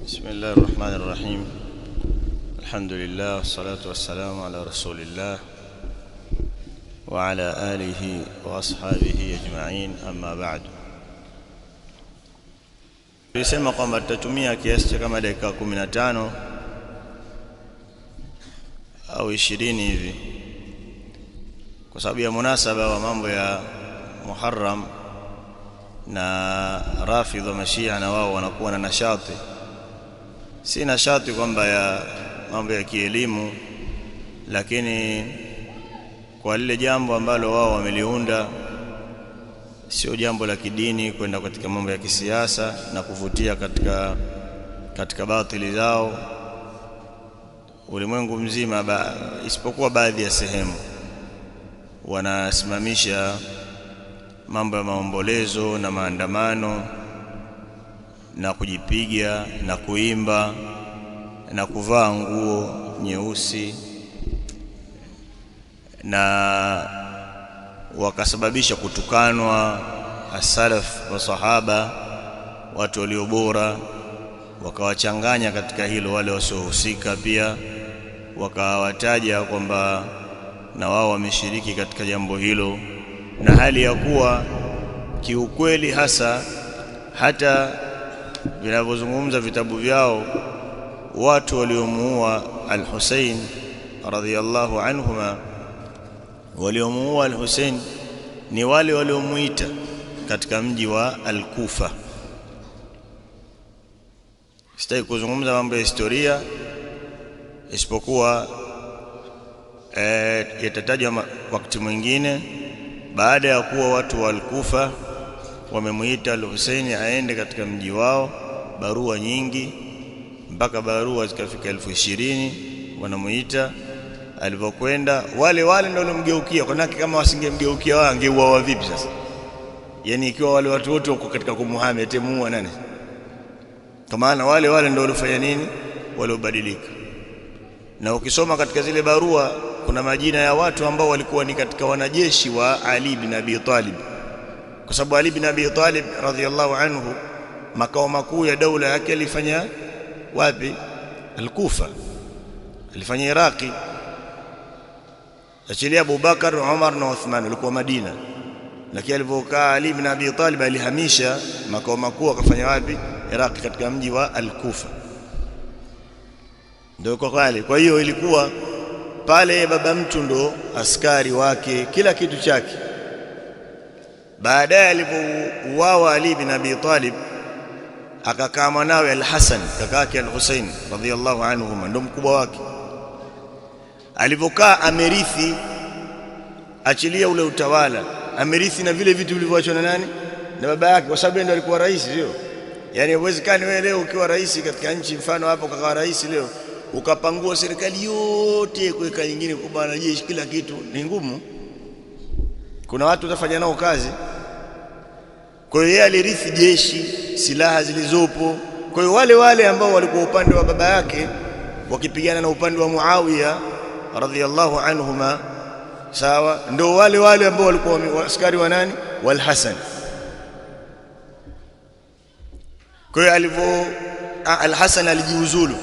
بسم الله الرحمن الرحيم. الحمد لله والصلاة والسلام على رسول الله وعلى آله وأصحابه أجمعين. أما بعد, tulisema kwamba tutatumia kiasi cha kama dakika 15 au 20 hivi kwa sababu ya munasaba wa mambo ya Muharram na Rafidh wa Mashia, na wao wanakuwa na nashati. Si nashati kwamba ya mambo ya kielimu, lakini kwa lile jambo ambalo wao wameliunda, sio jambo la kidini, kwenda katika mambo ya kisiasa na kuvutia katika batili zao ulimwengu mzima, isipokuwa baadhi ya sehemu wanasimamisha mambo ya maombolezo na maandamano na kujipiga na kuimba na kuvaa nguo nyeusi, na wakasababisha kutukanwa as-salaf wa sahaba, watu walio bora, wakawachanganya katika hilo wale wasiohusika, pia wakawataja kwamba na wao wameshiriki katika jambo hilo, na hali ya kuwa kiukweli hata vinavyozungumza vitabu vyao, watu waliomuua al-Hussein radhiyallahu anhuma, waliomuua al-Hussein ni wale waliomuita katika mji wa al-Kufa. Sitaki kuzungumza mambo ya historia, isipokuwa yatatajwa wakati mwingine, baada ya kuwa watu wa al-Kufa wamemuita al-Hussein aende katika mji wao, barua nyingi, mpaka barua zikafika 20,000 wanamuita. Alipokwenda wale ndio walimgeukia, kwa nini kama wasingemgeukia wao angeuawa vipi sasa? Yani ikiwa wale watu wote wako katika kumuhami, atemuua nani? Kwa maana wale ndio walifanya nini? Waliobadilika. Na ukisoma katika zile barua kuna majina ya watu ambao walikuwa ni katika wanajeshi wa Ali ibn Abi Talib, kwa sababu Ali ibn Abi Talib radhiyallahu anhu makao makuu ya daula yake alifanya wapi? Al-Kufa, alifanya Iraqi. Achilia Abu Bakar, Umar na Uthman walikuwa Madina, lakini alipokaa Ali ibn Abi Talib alihamisha makao makuu akafanya wapi? Iraqi, katika mji wa Al-Kufa. Ndio kwa kweli. Kwa hiyo ilikuwa pale baba mtu ndo askari wake, kila kitu chake. Baadaye alipouawa Ali ibn Abi Talib, akakaa mwanawe Al-Hasan, kaka yake Al-Hussein radhiyallahu anhuma, ndo mkubwa wake. Alipokaa amerithi, achilia ule utawala, amerithi na vile vitu vilivyoachwa na nani? Na baba yake, kwa sababu ndio alikuwa rais, sio? Yani haiwezekani wewe leo ukiwa rais katika nchi, mfano hapo kakawa rais leo, ukapangua serikali yote kuweka nyingine kwa bwana jeshi, kila kitu, ni ngumu. Kuna watu utafanya nao kazi. Kwa hiyo yeye alirithi jeshi, silaha zilizopo. Kwa hiyo wale ambao walikuwa upande wa baba yake wakipigana na upande wa Muawiya radhiyallahu anhuma, sawa, ndio wale ambao walikuwa askari wa nani? Wal Hasan. Kwa hiyo Al-Hasan alijiuzulu,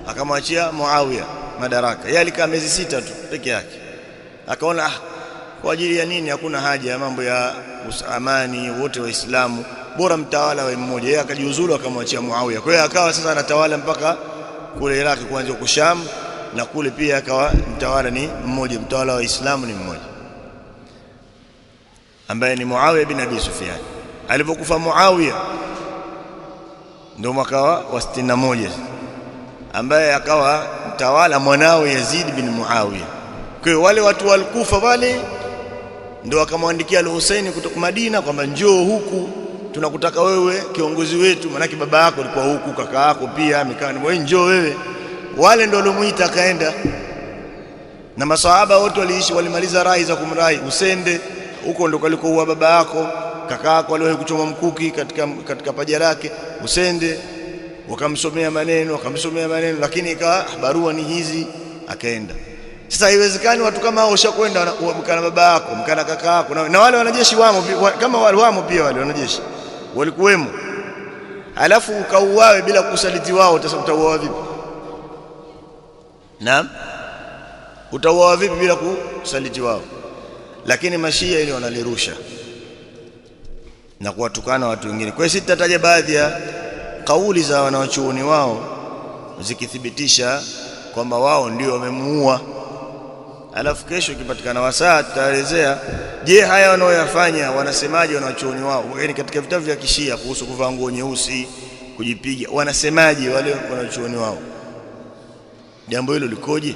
akamwachia Muawiya madaraka. Yeye alikaa miezi 6 tu peke yake, akaona kwa ajili ya nini? Hakuna haja ya mambo ya amani, wote waislamu, bora mtawala wa mmoja. Yeye akajiuzulu, akamwachia Muawiya. Kwa hiyo akawa sasa anatawala mpaka kule Iraq, kuanzia kwa Sham, na kule pia akawa mtawala ni mmoja, mtawala wa Uislamu ni mmoja, ambaye ni Muawiya bin Abi Sufyan. Alipokufa Muawiya ndio mwaka wa 61, ambaye akawa mtawala mwanawe Yazid bin Muawiya. Kwa hiyo wale watu walikufa wale ndio akamwandikia Al-Hussein kutoka Madina kwamba njoo huku, tunakutaka wewe kiongozi wetu, maana baba yako alikuwa huku, kaka yako pia amekaa, ni wewe, njoo wewe. Wale ndio waliomuita, akaenda. Na maswahaba wote waliishi, walimaliza rai za kumrai, usende huko, ndio kalikoua baba yako, kaka yako aliwahi kuchoma mkuki katika paja lake, usende. Wakamsomea maneno, lakini ikawa barua ni hizi, akaenda. Sasa haiwezekani watu kama hao ushakwenda mkana baba yako, mkana kaka yako, na wale wanajeshi wamo, kama wale wamo pia, wale wanajeshi walikuwemo. alafu ukauawe bila kusaliti wao, utauawa vipi? Naam, utauawa vipi bila kusaliti wao? Lakini mashia ile wanalirusha na kuwatukana watu wengine. Kwa hiyo sitataja baadhi ya kauli za wanawachuoni wao zikithibitisha kwamba wao ndio wamemuua, alafu kesho ikipatikana wasaa tutaelezea, je, haya wanaoyafanya wanasemaje wanawachuoni wao? Yaani katika vitabu vya kishia kuhusu kuvaa nguo nyeusi, kujipiga, wanasemaje wale wanawachuoni wao? Jambo hilo likoje?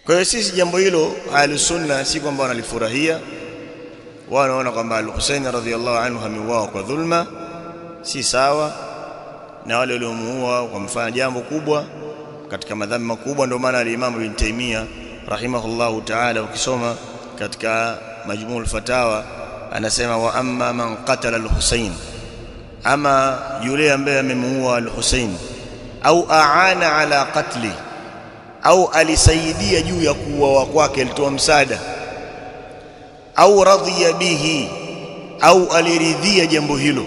Kwa hiyo sisi jambo hilo Ahlus Sunna si kwamba wanalifurahia, wanaona kwamba Al-Husayn radhiyallahu anhu ameuawa kwa dhulma, si sawa na wale waliomuua wamefanya jambo kubwa katika madhambi makubwa. Ndio maana al-Imam Ibn Taymiyyah rahimahullahu ta'ala, ukisoma katika Majmu'ul Fatawa anasema, wa amma man qatala al-Husayn, ama yule ambaye amemuua al-Husayn, au aana ala qatli, au alisaidia juu ya kuuawa kwake, alitoa msaada, au radhiya bihi, au aliridhia jambo hilo,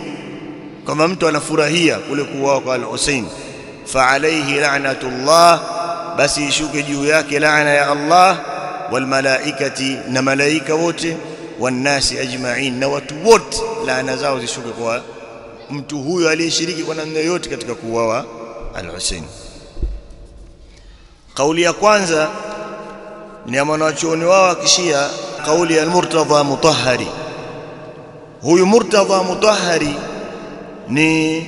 kama mtu anafurahia kule kuuawa kwa al-Husayn, fa alayhi la'natullah, basi ishuke juu yake laana ya Allah, wal malaikati, na malaika wote, wan nasi ajma'in, na watu wote laana zao zishuke kwa mtu huyo aliyeshiriki kwa namna yote katika kuuawa al-Husayn. Kauli ya kwanza ni ya mwanachuoni wao wa Kishia, kauli ya Murtadha Mutahhari. Huyu Murtadha Mutahhari ni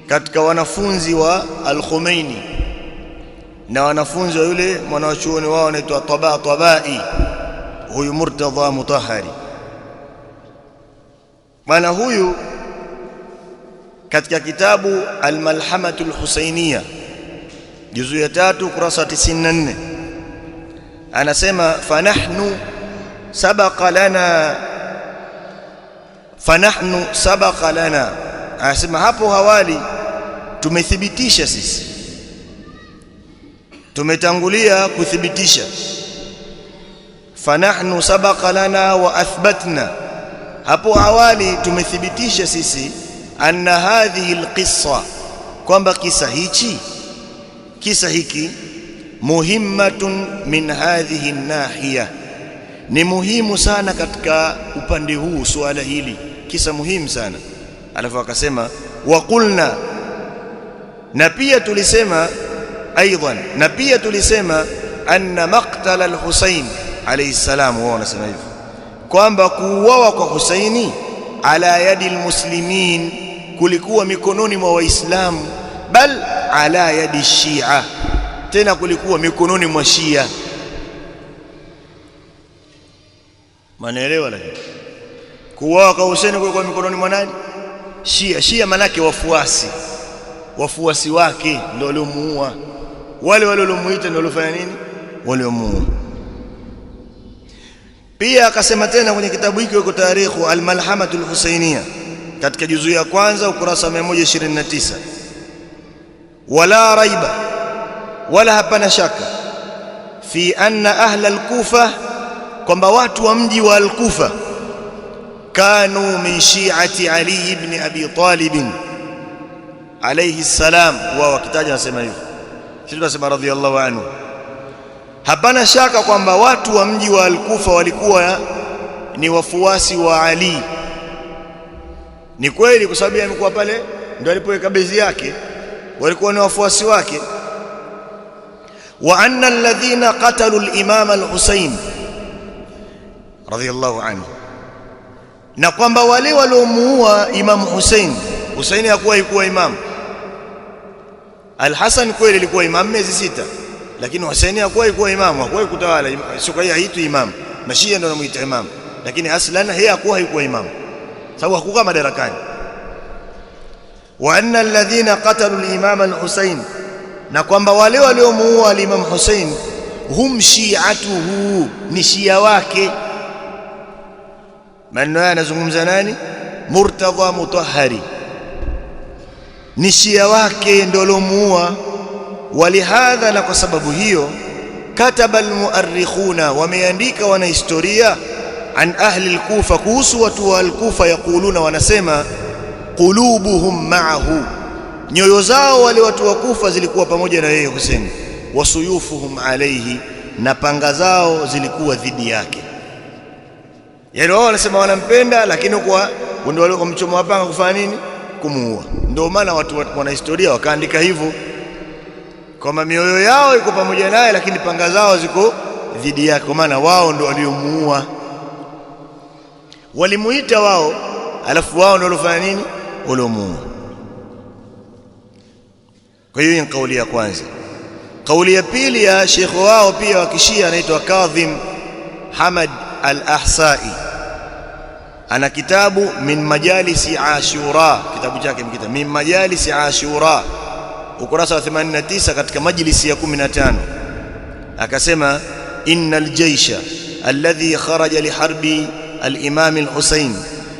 katika wanafunzi wa Al-Khomeini na wanafunzi wa yule mwanachuoni wao anaitwa Tabai. Huyu Murtadha Mutahhari, bwana huyu katika kitabu Al-Malhamatul Husainiyya juzu ya 3 kurasa 94 anasema, fanahnu sabaqa lana, anasema hapo awali tumethibitisha sisi, tumetangulia kuthibitisha. Fanahnu sabaqa lana wa athbatna, hapo awali tumethibitisha sisi, anna hadhihi alqissa, kwamba kisa hiki muhimmatun min hadhihi nahiya, ni muhimu sana katika upande huu, suala hili kisa muhimu sana. Alafu akasema, wa qulna, na pia tulisema, aidan, na pia tulisema, anna maqtala al-Husayn alayhi salam, wao wanasema hivyo kwamba kuuawa kwa Husaini ala yadi al-muslimin, kulikuwa mikononi mwa Waislamu, bal ala yadi Shia, tena kulikuwa mikononi mwa Shia. Manaelewa? Lakini kuuawa kwa Husaini kulikuwa mikononi mwa nani? Shia. Shia manake wafuasi wake ndio waliomuua, wale waliomuita ndio waliofanya nini? Waliomuua. Pia akasema tena kwenye kitabu hiki kwa tarikhu Al-Malhamatul Husainiyya katika juzu ya kwanza ukurasa 129, wala raiba, wala hapana shaka, fi anna ahla al-Kufa, kwamba watu wa mji wa al-Kufa, kanu min shi'ati Ali ibn Abi Talib alayhi salam, wao wakitaja nasema hivyo, sisi tunasema radhiyallahu anhu. Hapana shaka kwamba watu wa mji wa al-Kufa walikuwa ni wafuasi wa Ali. Ni kweli, kwa sababu amekuwa pale ndio alipoweka bezi yake, walikuwa ni wafuasi wake. Wa anna alladhina qatalu al-imam al-Husayn radhiyallahu anhu, na kwamba wale waliomuua Imam Husayn, Husayn hakuwa imam. Al-Hasan kweli alikuwa imam miezi 6, lakini Husayn hakuwa imam, hakuwa kutawala, sio kwa hiyo haitu imam. Mashia ndio wanamuita imam, lakini aslan yeye hakuwa imam, sababu hakuwa madarakani. Wa anna alladhina qatalu al-imam al-Husayn, na kwamba wale waliomuua al-Imam Husayn, hum shi'atuhu, ni shia wake. Maneno haya anazungumza nani? Murtadha Mutahhari, ni shia wake ndio waliomuua. Walihadha, na kwa sababu hiyo, kataba al-muarrikhuna, wameandika wanahistoria, an ahli al-Kufa, kuhusu watu wa al-Kufa, yaquluna, wanasema, qulubuhum ma'ahu, nyoyo zao wale watu wa Kufa zilikuwa pamoja na yeye Hussein. Wasuyufuhum alayhi, na panga zao zilikuwa dhidi yake. Yani wao wanasema wanampenda, lakini kwa ndio wale wamchoma panga kufanya nini? Kumuua. Ndio maana watu wana historia wakaandika hivyo, kwamba mioyo yao iko pamoja naye, lakini panga zao ziko dhidi yake, kwa maana wao ndio waliomuua. Walimuita wao, alafu wao ndio walifanya nini? Waliomuua. Kwa hiyo ni kauli ya kwanza. Kauli ya pili ya shekhi wao pia wa Kishia anaitwa Kadhim Hamad al-Ahsai, ana kitabu min majalisi Ashura, kitabu chake mkita min majalisi Ashura, ukurasa wa 89 katika majlisi ya 15, akasema innal jaysha alladhi kharaja liharbi al-Imam al-Husayn,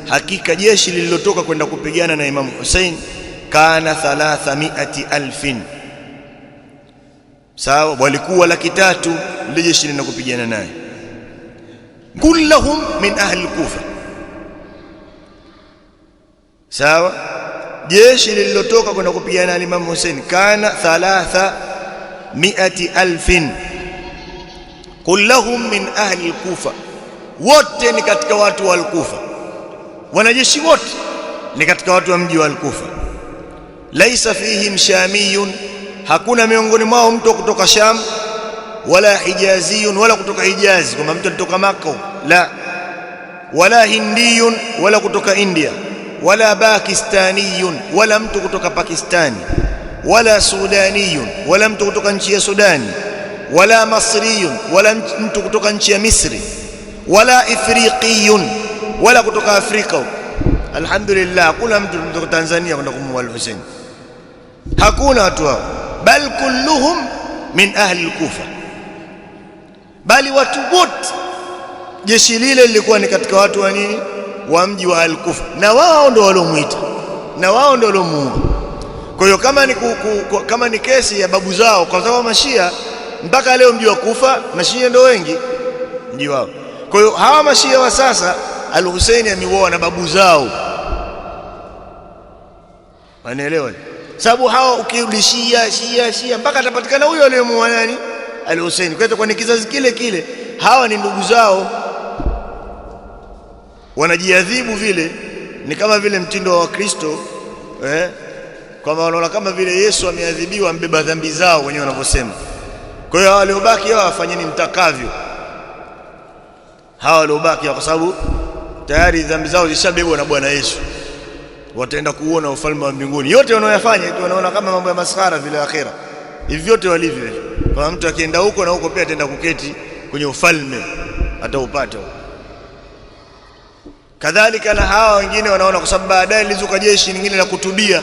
hakika jeshi lililotoka kwenda kupigana na Imam Hussein kana 300,000. Sawa, walikuwa 300,000 lile jeshi lina kupigana naye, kullahum min ahli al-Kufa. Sawa, jeshi lililotoka kwenda kupigana na Imam Hussein kana 300,000, kullahum min ahli al-Kufa, wote ni katika watu wa al-Kufa, wanajeshi wote ni katika watu wa mji wa al-Kufa. Laisa fihim shamiyun, hakuna miongoni mwao mtu kutoka Sham, wala hijaziyun, wala kutoka Hijazi kama mtu kutoka Makka, la, wala hindiyun, wala kutoka India, wala pakistaniyun, wala mtu kutoka Pakistani, wala sudaniyun, wala mtu kutoka nchi ya Sudani, wala masriyun, wala mtu kutoka nchi ya Misri, wala ifriqiyun, wala kutoka Afrika. Alhamdulillah, hakuna mtu kutoka Tanzania kwenda kumuua al-Hussein, hakuna watu hao, bal kulluhum min ahli al-Kufa, bali watu wote jeshi lile lilikuwa ni katika watu wa nini? Wa mji wa al-Kufa, na wao ndio waliomuita na wao ndio waliomuua. Kwa hiyo kama ni kesi ya babu zao, kwa sababu Mashia mpaka leo mji wa Kufa Mashia ndio wengi mji wao. Kwa hiyo hawa Mashia wa sasa al-Hussein ameuawa na babu zao, wanaelewa? Sababu hawa ukirudi Shia mpaka atapatikana huyo aliyemuua nani? Al-Hussein. Kwa hiyo kwa ni kizazi kile kile, hawa ni ndugu zao, wanajiadhibu vile. Ni kama vile mtindo wa Kristo, kwamba wanaona kama vile Yesu ameadhibiwa, ambeba dhambi zao wenyewe wanavyosema. Kwa hiyo hawa waliobaki hawa wafanyeni mtakavyo, hawa waliobaki, kwa sababu tayari dhambi zao zishabebwa na Bwana Yesu, wataenda kuona ufalme wa mbinguni. Yote wanaoyafanya tu wanaona kama mambo ya maskhara vile akhera, hivi vyote walivyo. Kwa mtu akienda huko na huko pia ataenda kuketi kwenye ufalme, ataupata. Kadhalika na hawa wengine wanaona, kwa sababu baadaye lilizuka jeshi lingine la kutubia.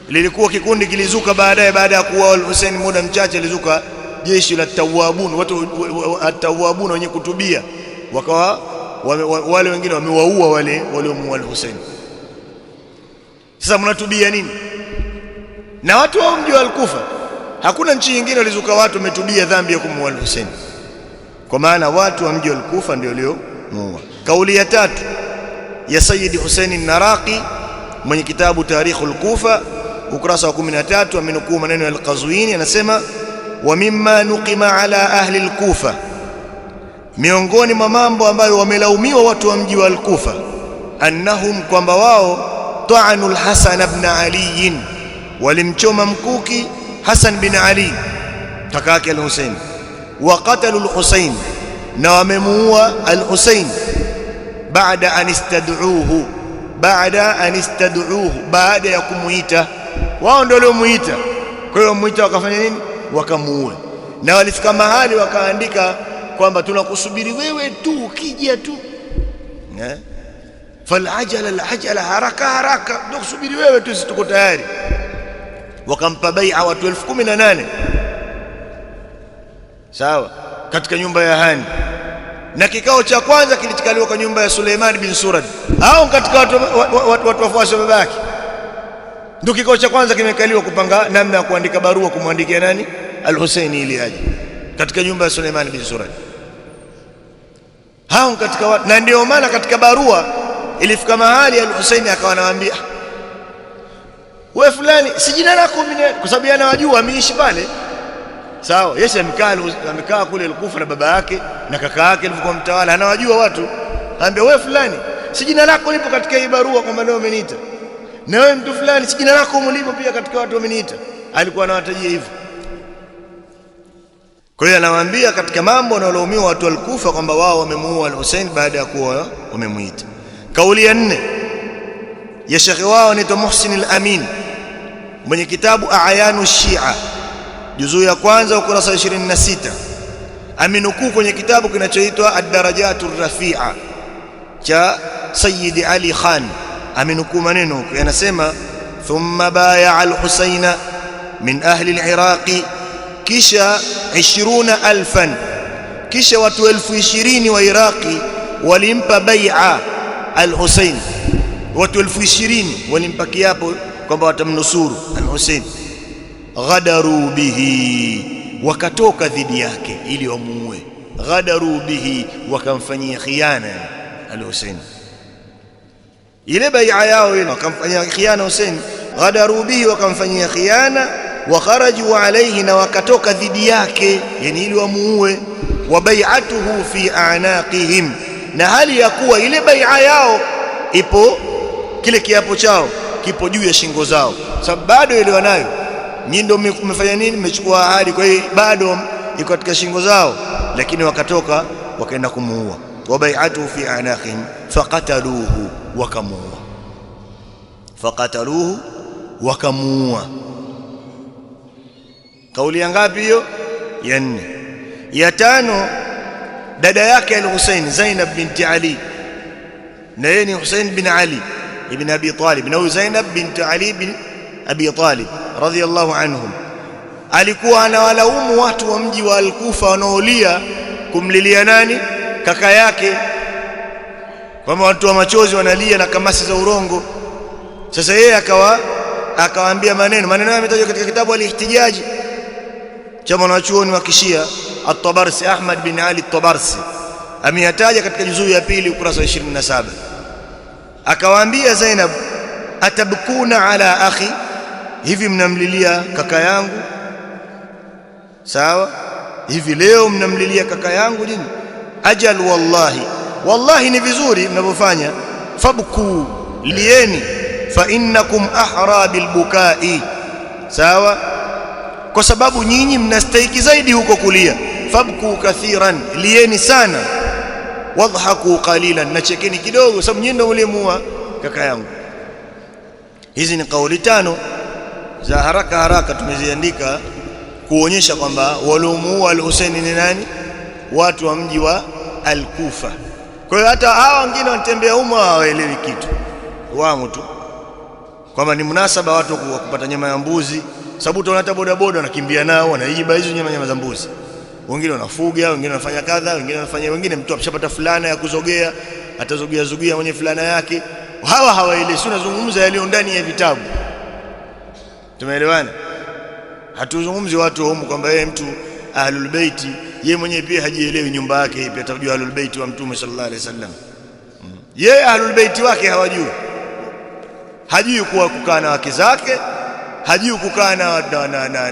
Lilikuwa kikundi kilizuka baadaye, baada ya kuua al-Hussein muda mchache, lizuka jeshi la tawabun, watu at-tawabun wenye kutubia, wakawa wale wengine wamewaua wale waliomuua al-Hussein. Sasa mnatubia nini? Na watu wa mji wa al-Kufa, hakuna nchi nyingine walizuka watu wametubia dhambi ya kumuua al-Hussein, kwa maana watu wa mji wa al-Kufa ndio waliomuua. Kauli ya tatu ya Sayyid Hussein an-Naraqi mwenye kitabu Tarikhul Kufa ukurasa wa 13, amenukuu maneno ya al-Qazwini, anasema wa mimma nuqima ala ahli al-Kufa, miongoni mwa mambo ambayo wamelaumiwa watu wa mji wa al-Kufa, annahum, kwamba wao ta'anu al-Hasan ibn Ali, walimchoma mkuki Hasan bin Ali kaka yake al-Hussein, wa qatalu al-Hussein, na wamemuua al-Hussein baada an istad'uhu, baada ya kumuita. Wao ndio waliomuita, kwa hiyo muita wakafanya nini? Wakamuua. Na walifika mahali wakaandika kwamba tunakusubiri wewe tu, ukija tu, falajala, haraka ndio kusubiri wewe tu, sisi tuko tayari. Wakampa bai'a watu 18,000, sawa, katika nyumba ya Hani, na kikao cha kwanza kilichokaliwa kwa nyumba ya Suleiman bin Surad, hao katika watu wafuasi wa babake. Ndio kikao cha kwanza kimekaliwa kupanga namna ya kuandika barua kumwandikia nani? Al-Hussein ili aje, katika nyumba ya Suleiman bin Surad. Hao katika watu, na ndio maana katika barua ilifika mahali al-Husaini akawa anawaambia, wewe fulani si jina lako mimi, kwa sababu anawajua ameishi pale. Sawa, Yesu amekaa kule Kufa na baba yake na kaka yake alikuwa mtawala, anawajua watu. Anambia, wewe fulani si jina lako lipo katika hii barua kwamba leo umeniita, na wewe mtu fulani si jina lako mlipo pia katika watu wameniita. Alikuwa anawatajia hivyo. Kwa hiyo anawaambia katika mambo wanaolaumiwa watu wa Kufa kwamba wao wamemuua al-Husain baada ya kuwa wamemuita. Kauli ya 4 ya shekhi wao ni Muhsin al-Amin mwenye kitabu A'yanu Shia juzuu ya kwanza ukurasa 26, aminukuu kwenye kitabu kinachoitwa Ad-Darajatu Ar-Rafi'a cha Sayyid Ali Khan. Aminukuu maneno yanasema, thumma baya al-Husaina min ahli al-Iraqi, kisha 20,000, kisha watu 20,000 wa Iraqi walimpa bai'a al-Husain. Watu 20,000 walimpa kiapo kwamba watamnusuru al-Husain. Ghadaru bihi, wakatoka dhidi yake ili wamuue. Ghadaru bihi, wakamfanyia khiana al-Husain. Ile bai'a yao ile wakamfanyia khiana Husain. Ghadaru bihi, wakamfanyia khiana. Wa kharaju alayhi, na wakatoka dhidi yake, yani ili wamuue. Wa bai'atuhu fi a'naqihim, na hali ya kuwa ile bai'a yao ipo, kile kiapo chao kipo juu ya shingo zao, sababu bado ile wanayo. Nyinyi ndio mmefanya nini? Mmechukua ahadi, kwa hiyo bado iko katika shingo zao, lakini wakatoka wakaenda kumuua. Wa bai'atuhu fi a'naqihim faqataluhu, wakamuua. Faqataluhu, wakamuua. Kauli ya ngapi hiyo? Ya 4. Ya 5, dada yake al-Husain Zainab binti Ali, na yeye ni Husain bin Ali ibn Abi Talib, na Zainab binti Ali bin Abi Talib radhiyallahu anhum. Alikuwa anawalaumu watu wa mji wa Al-Kufa wanaolia kumlilia nani? Kaka yake, kama watu wa machozi wanalia na kamasi za urongo. Sasa yeye akawaambia maneno yametajwa katika kitabu Al-Ihtijaji cha mwanachuoni wa Kishia At-Tabarsi, Ahmad bin Ali At-Tabarsi, ameyataja katika juzuu ya 2 ukurasa wa 27. Akawaambia Zainab, atabkuna ala akhi, hivi mnamlilia kaka yangu? Sawa, hivi leo mnamlilia kaka yangu nini? Ajal, wallahi ni vizuri mnavyofanya. Fabku, lieni, fa innakum ahra bilbukai, sawa, kwa sababu nyinyi mnastahiki zaidi huko kulia. Fabku kathiran, lieni sana. Wadhaku qalilan, nachekeni kidogo, sababu nyinyi ndio mlimuua kaka yangu. Hizi ni kauli 5 za haraka tumeziandika kuonyesha kwamba waliomuua al-Husaini ni nani? Watu wa mji wa Al-Kufa. Kwa hiyo hata hawa wengine wanatembea humo hawaelewi kitu, wao tu kwamba ni munasaba watu kupata nyama ya mbuzi, sababu utaona hata bodaboda wanakimbia nao, wanaiba hizo nyama za mbuzi. Wengine wanafuga, wengine wanafanya kadha, wengine mtu ameshapata fulana ya kuzogea, atazogea mwenye fulana yake. Hawa hawaelewi. Si unazungumza yaliyo ndani ya vitabu. Tumeelewana? Hatuzungumzi watu humu kwamba yeye mtu Ahlul Bait, yeye mwenyewe pia hajielewi nyumba yake ipi, atajua Ahlul Bait wa Mtume sallallahu alaihi wasallam. Yeye Ahlul Bait wake hawajui. Hajui kukaa na wake zake, hajui kukaa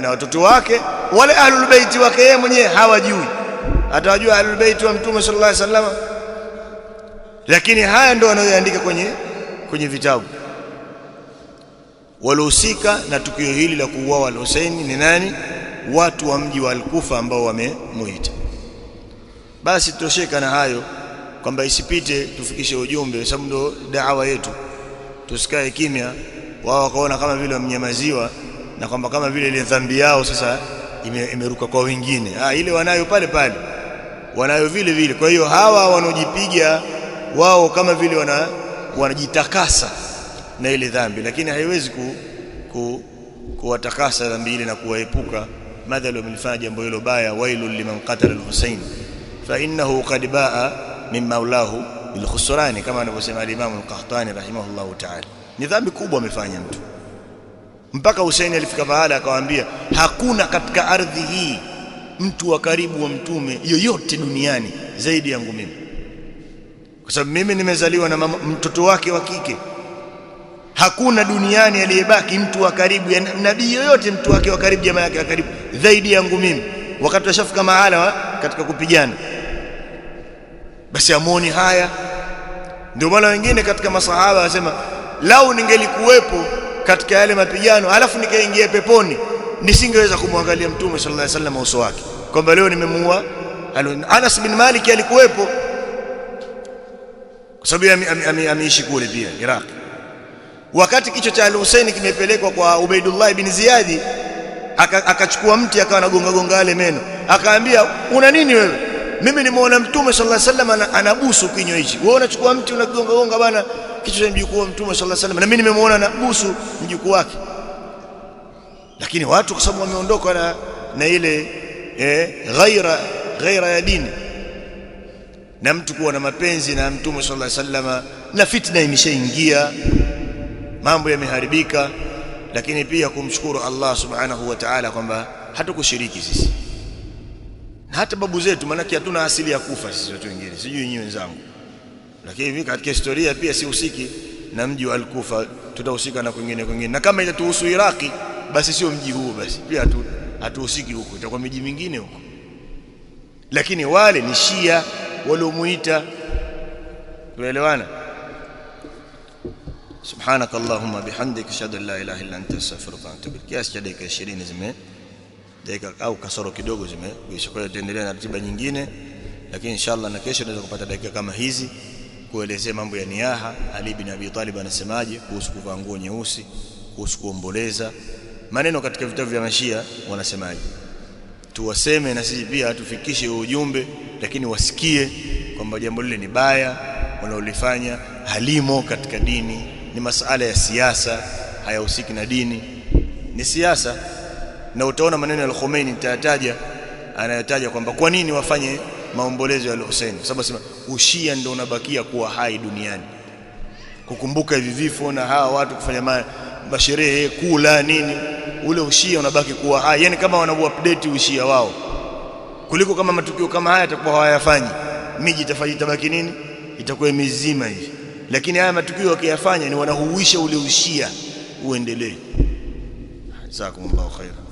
na watoto wake, wale Ahlul Bait wake yeye mwenyewe hawajui. Atawajua Ahlul Bait wa Mtume sallallahu alaihi wasallam? Lakini haya ndio wanayoandika kwenye vitabu. Waliohusika na tukio hili la kuuawa al-Husaini ni nani? Watu wa mji wa Al-Kufa ambao wamemuita. Basi tutosheka na hayo, kwamba isipite tufikishe ujumbe, sababu ndio da'wa yetu. Tusikae kimya, wao wakaona kama vile wamnyamaziwa, na kwamba kama vile ile dhambi yao sasa imeruka kwa wengine. Ile wanayo pale, wanayo vile. Kwa hiyo hawa wanaojipiga wao kama vile wanajitakasa na ile dhambi, lakini haiwezi kuwatakasa dhambi ile na kuwaepuka madhali wamelifanya jambo hilo baya. Wailul liman qatala al-Husayn fa innahu qad baa min maulahu bil khusran, kama anavyosema al-Imam al-Qahtani rahimahullahu ta'ala. Ni dhambi kubwa amefanya mtu, mpaka Husaini alifika baada akawaambia, hakuna katika ardhi hii mtu wa karibu wa mtume yoyote duniani zaidi yangu mimi. kwa sababu mimi nimezaliwa na mtoto wake wa kike. Hakuna duniani aliyebaki mtu wa karibu ya nabii yoyote, mtu wake wa karibu, jamaa yake wa karibu zaidi yangu mimi, wakati washafika mahala katika kupigana. Basi amuoni haya. Ndio maana wengine katika masahaba wanasema, lau ningelikuwepo katika yale mapigano alafu nikaingia peponi, nisingeweza kumwangalia Mtume sallallahu alaihi wasallam uso wake, kwamba leo nimemuua. Anas bin Malik alikuwepo kwa sababu ameishi kule pia Iraq. Wakati kichwa cha Al-Husaini kimepelekwa kwa Ubaidullah ibn Ziyad, akachukua mti akawa anagonga gonga yale meno, akaambia, una nini wewe? Mimi nimeona Mtume sallallahu alaihi wasallam anabusu kinywa hichi, wewe unachukua mti unagonga gonga bana kichwa cha mjukuu wa Mtume sallallahu alaihi wasallam, na mimi nimemuona anabusu mjukuu wake. Lakini watu kwa sababu wameondoka na ile ghaira ya dini, na mtu kuwa na mapenzi na Mtume sallallahu alaihi wasallam, na fitna imeshaingia, mambo yameharibika. Lakini pia kumshukuru Allah subhanahu wa ta'ala kwamba hatukushiriki sisi na hata babu zetu, maana hatuna asili ya kufa sisi watu wengine, sijui nyinyi wenzangu. Lakini hivi katika historia pia sihusiki na mji wa Al-Kufa, tutahusika na kwingine. Na kama itatuhusu Iraki, basi sio mji huu, basi pia hatuhusiki huko, itakuwa miji mingine huko. Lakini wale ni Shia waliomuita. Tuelewana? Subhanaka Allahumma bihamdika ashhadu an la ilaha illa anta astaghfiruka wa atubu ilaik. Kiasi cha dakika 20 dakika au kasoro kidogo zimeisha. Kwa hiyo tuendelea na ratiba nyingine, lakini inshallah na kesho tunaweza kupata dakika kama hizi kuelezea mambo ya niyaha. Ali bin Abi Talib anasemaje kuhusu kuvaa nguo nyeusi, kuhusu kuomboleza. Maneno katika vitabu vya Mashia wanasemaje? Tuwaseme na sisi pia tufikishe ujumbe, lakini wasikie kwamba jambo lile ni baya wanaolifanya, halimo katika dini, ni masuala ya siasa, hayahusiki na dini, ni siasa. Na utaona maneno ya Al-Khomeini nitayataja, anayotaja kwamba kwa nini wafanye maombolezo ya Al-Hussein, kwa sababu sema ushia ndio unabakia kuwa hai duniani, kukumbuka hivi vifo na hawa watu kufanya masherehe, kula nini, ule ushia unabaki kuwa hai. Yani kama wanavyoupdate ushia wao, kuliko kama matukio kama haya yatakuwa hawayafanyi, miji itabaki nini, itakuwa mizima hivi. Lakini haya matukio wakiyafanya ni wanahuisha ule ushia uendelee. Jazakumullahu khairan.